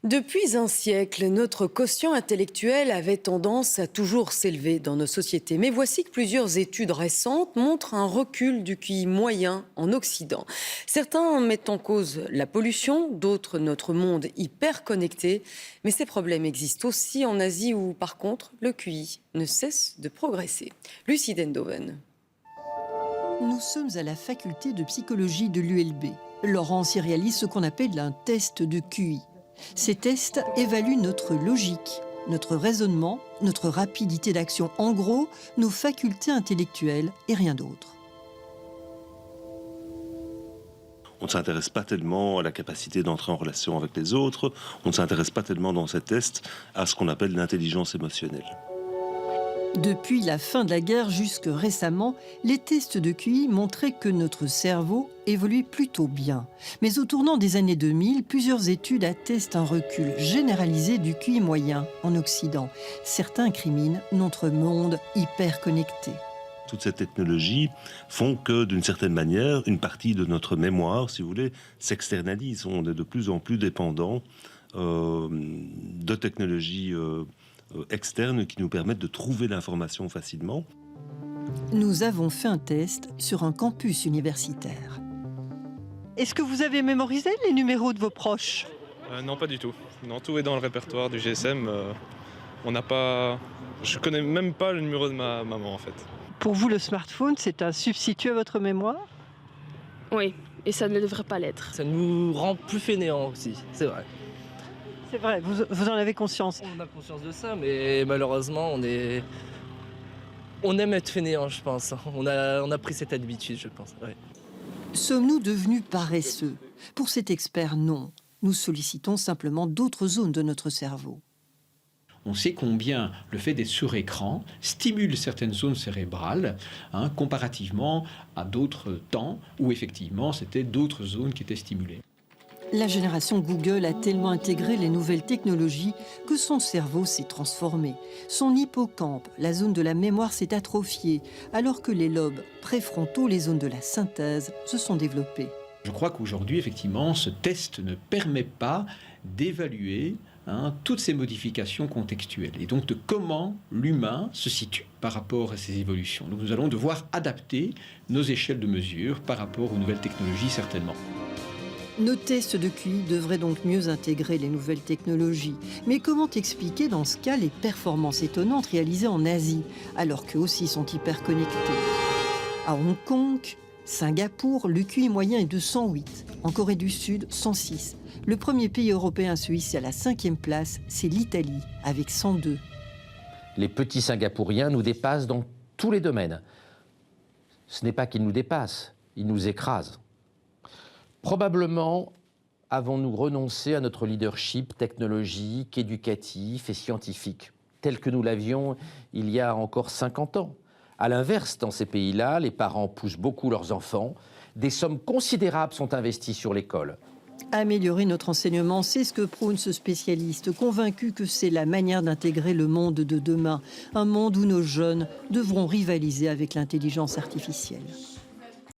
Depuis un siècle, notre quotient intellectuel avait tendance à toujours s'élever dans nos sociétés. Mais voici que plusieurs études récentes montrent un recul du QI moyen en Occident. Certains mettent en cause la pollution, d'autres notre monde hyper connecté. Mais ces problèmes existent aussi en Asie où, par contre, le QI ne cesse de progresser. Lucie Dendoven. Nous sommes à la faculté de psychologie de l'ULB. Laurence y réalise ce qu'on appelle un test de QI. Ces tests évaluent notre logique, notre raisonnement, notre rapidité d'action, en gros, nos facultés intellectuelles et rien d'autre. On ne s'intéresse pas tellement à la capacité d'entrer en relation avec les autres, on ne s'intéresse pas tellement dans ces tests à ce qu'on appelle l'intelligence émotionnelle. Depuis la fin de la guerre jusque récemment, les tests de QI montraient que notre cerveau évoluait plutôt bien. Mais au tournant des années 2000, plusieurs études attestent un recul généralisé du QI moyen en Occident. Certains incriminent notre monde hyper connecté. Toutes ces technologies font que, d'une certaine manière, une partie de notre mémoire, si vous voulez, s'externalise. On est de plus en plus dépendant de technologies externes qui nous permettent de trouver l'information facilement. Nous avons fait un test sur un campus universitaire. Est-ce que vous avez mémorisé les numéros de vos proches? Non, pas du tout. Non, tout est dans le répertoire du GSM. On n'a pas... Je connais même pas le numéro de ma maman, en fait. Pour vous, le smartphone, c'est un substitut à votre mémoire? Oui, et ça ne devrait pas l'être. Ça nous rend plus fainéants aussi, c'est vrai. C'est vrai, vous en avez conscience. On a conscience de ça, mais malheureusement, on aime être fainéant, je pense. On a pris cette habitude, je pense. Ouais. Sommes-nous devenus paresseux? Pour cet expert, non. Nous sollicitons simplement d'autres zones de notre cerveau. On sait combien le fait d'être sur écran stimule certaines zones cérébrales, comparativement à d'autres temps où effectivement c'était d'autres zones qui étaient stimulées. La génération Google a tellement intégré les nouvelles technologies que son cerveau s'est transformé. Son hippocampe, la zone de la mémoire, s'est atrophiée, alors que les lobes préfrontaux, les zones de la synthèse, se sont développés. Je crois qu'aujourd'hui, effectivement, ce test ne permet pas d'évaluer toutes ces modifications contextuelles et donc de comment l'humain se situe par rapport à ces évolutions. Donc nous allons devoir adapter nos échelles de mesure par rapport aux nouvelles technologies, certainement. Nos tests de QI devraient donc mieux intégrer les nouvelles technologies. Mais comment expliquer dans ce cas les performances étonnantes réalisées en Asie, alors qu'eux aussi sont hyper connectés? À Hong Kong, Singapour, le QI moyen est de 108. En Corée du Sud, 106. Le premier pays européen à se hisser à la 5e place, c'est l'Italie, avec 102. Les petits Singapouriens nous dépassent dans tous les domaines. Ce n'est pas qu'ils nous dépassent, ils nous écrasent. Probablement avons-nous renoncé à notre leadership technologique, éducatif et scientifique, tel que nous l'avions il y a encore 50 ans. À l'inverse, dans ces pays-là, les parents poussent beaucoup leurs enfants. Des sommes considérables sont investies sur l'école. Améliorer notre enseignement, c'est ce que prône ce spécialiste, convaincu que c'est la manière d'intégrer le monde de demain, un monde où nos jeunes devront rivaliser avec l'intelligence artificielle.